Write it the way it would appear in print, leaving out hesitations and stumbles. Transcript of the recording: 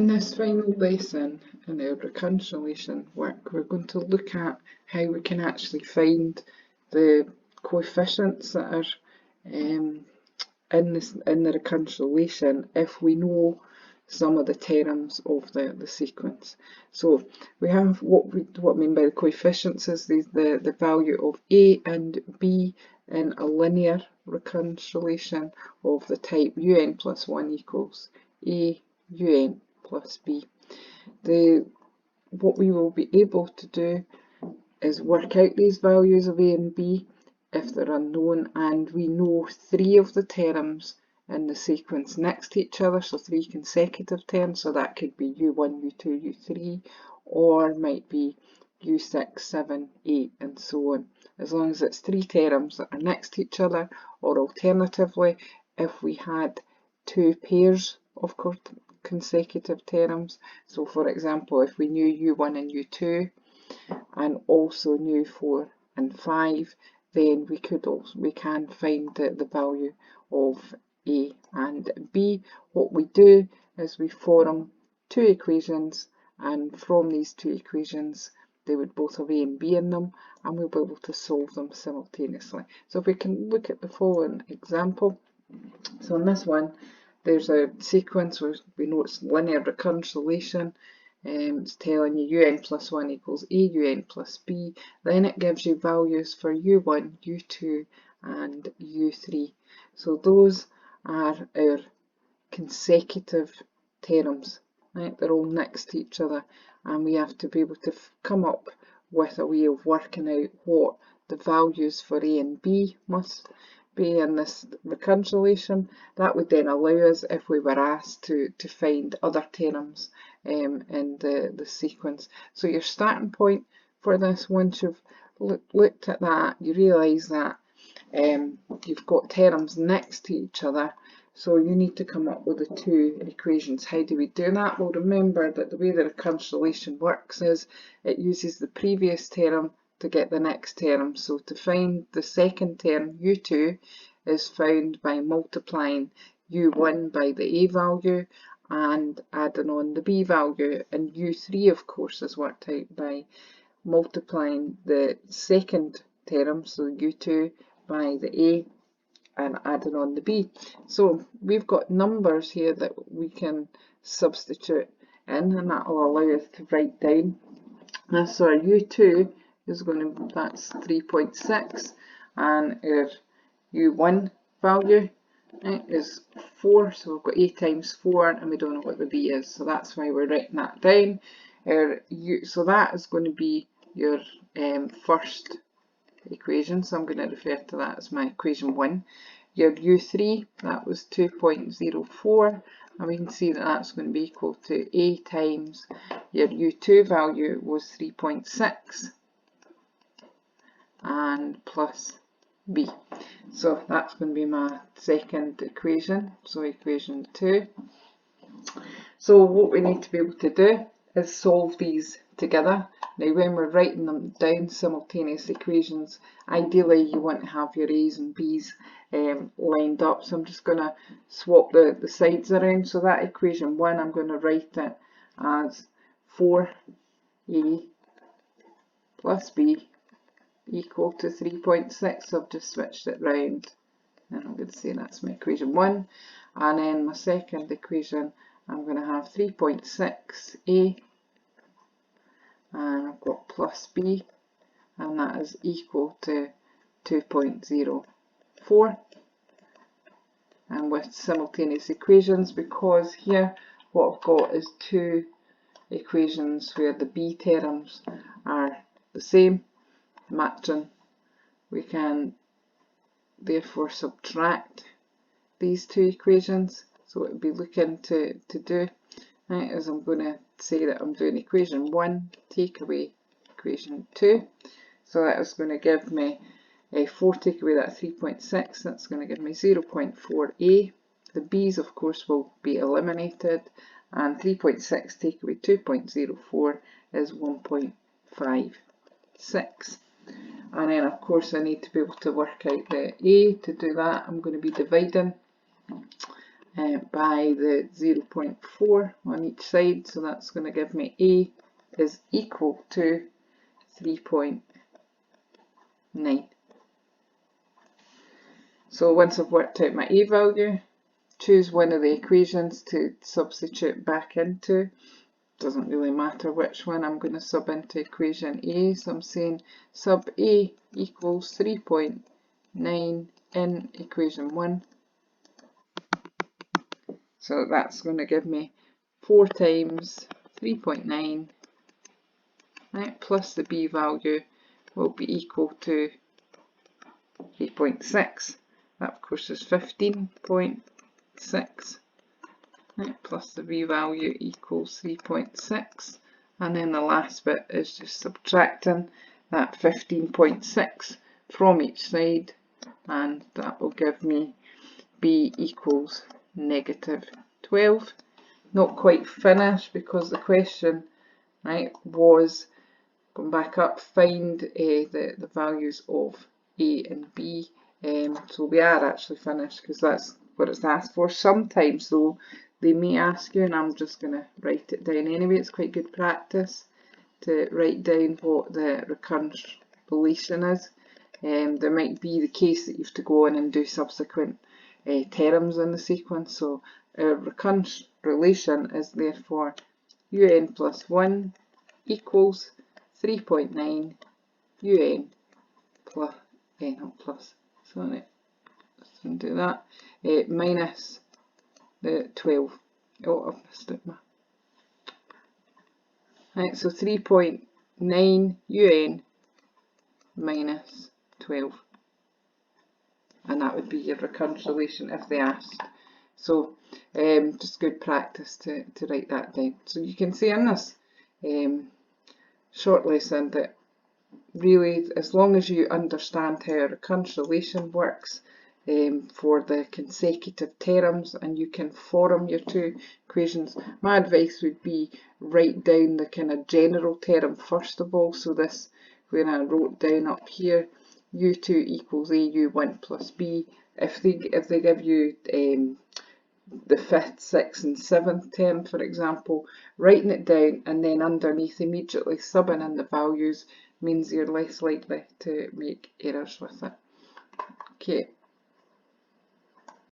In this final lesson in our reconciliation work, we're going to look at how we can actually find the coefficients that are in the reconciliation if we know some of the terms of the sequence. So we have what I mean by the coefficients is the value of a and b in a linear reconciliation of the type un plus 1 equals a un plus b. What we will be able to do is work out these values of a and b if they're unknown, and we know three of the terms in the sequence next to each other, so three consecutive terms, so that could be u1, u2, u3, or might be u6, 7, 8, and so on, as long as it's three terms that are next to each other, or alternatively, if we had two pairs of consecutive terms. So for example, if we knew u1 and u2 and also knew 4 and 5, then we can find the value of a and b. What we do is we form two equations, and from these two equations they would both have a and b in them, and we'll be able to solve them simultaneously. So if we can look at the following example. So in this one, there's a sequence where we know it's linear reconciliation. It's telling you un plus 1 equals a un plus b. Then it gives you values for u1, u2, and u3. So those are our consecutive terms, right? They're all next to each other, and we have to be able to come up with a way of working out what the values for a and b must be in this reconciliation. That would then allow us, if we were asked to find other terms in the sequence. So your starting point for this, once you've looked at that, you realise that you've got terms next to each other, so you need to come up with the two equations. How do we do that? Well, remember that the way the reconciliation works is it uses the previous term to get the next term. So to find the second term, u2, is found by multiplying u1 by the a value and adding on the b value, and u3 of course is worked out by multiplying the second term, so u2, by the a and adding on the b. So we've got numbers here that we can substitute in, and that will allow us to write down. So our u2 is going to, that's 3.6, and our u1 value, right, is 4, so we've got a times 4, and we don't know what the b is, so that's why we're writing that down. So that is going to be your first equation, so I'm going to refer to that as my equation 1. Your u3, that was 2.04, and we can see that that's going to be equal to a times your u2 value was 3.6 and plus b. So that's going to be my second equation, so equation 2. So what we need to be able to do is solve these together. Now when we're writing them down, simultaneous equations, ideally you want to have your a's and b's lined up. So I'm just going to swap the sides around. So that equation 1, I'm going to write it as 4a plus b equal to 3.6. So I've just switched it round, and I'm going to say that's my equation 1. And then my second equation, I'm going to have 3.6a, and I've got plus b, and that is equal to 2.04. And with simultaneous equations, because here what I've got is two equations where the b terms are the same, matching, we can therefore subtract these two equations. So what we'll be looking to do, right, is I'm going to say that I'm doing equation 1, take away equation 2. So that is going to give me 4 take away that 3.6, that's going to give me 0.4a. The b's of course will be eliminated, and 3.6 take away 2.04 is 1.56. And then of course I need to be able to work out the a. To do that, I'm going to be dividing by the 0.4 on each side, so that's going to give me A is equal to 3.9. So once I've worked out my A value, choose one of the equations to substitute back into. Doesn't really matter which one I'm going to sub into equation A, so I'm saying sub A equals 3.9 in equation 1. So that's going to give me 4 times 3.9, right, plus the B value will be equal to 8.6. That of course is 15.6. Right, plus the B value equals 3.6, and then the last bit is just subtracting that 15.6 from each side, and that will give me B equals -12. Not quite finished because the question, right, was going back up, find the values of A and B. So we are actually finished because that's what it's asked for. Sometimes though they may ask you, and I'm just going to write it down anyway, it's quite good practice to write down what the recurrence relation is. There might be the case that you have to go in and do subsequent terms in the sequence. So our recurrence relation is therefore un plus 1 equals 3.9 un plus, not plus, sorry, let's undo that, minus the 12. Oh, I've missed it. Right, so 3.9 un minus 12. And that would be your recurrence relation if they asked. So just good practice to write that down. So you can see in this short lesson that really, as long as you understand how a recurrence relation works for the consecutive terms, and you can form your two equations, my advice would be write down the kind of general term first of all. So this, when I wrote down up here, u2 equals a u1 plus b. If they give you the 5th, 6th and 7th term, for example, writing it down and then underneath immediately subbing in the values means you're less likely to make errors with it. Okay.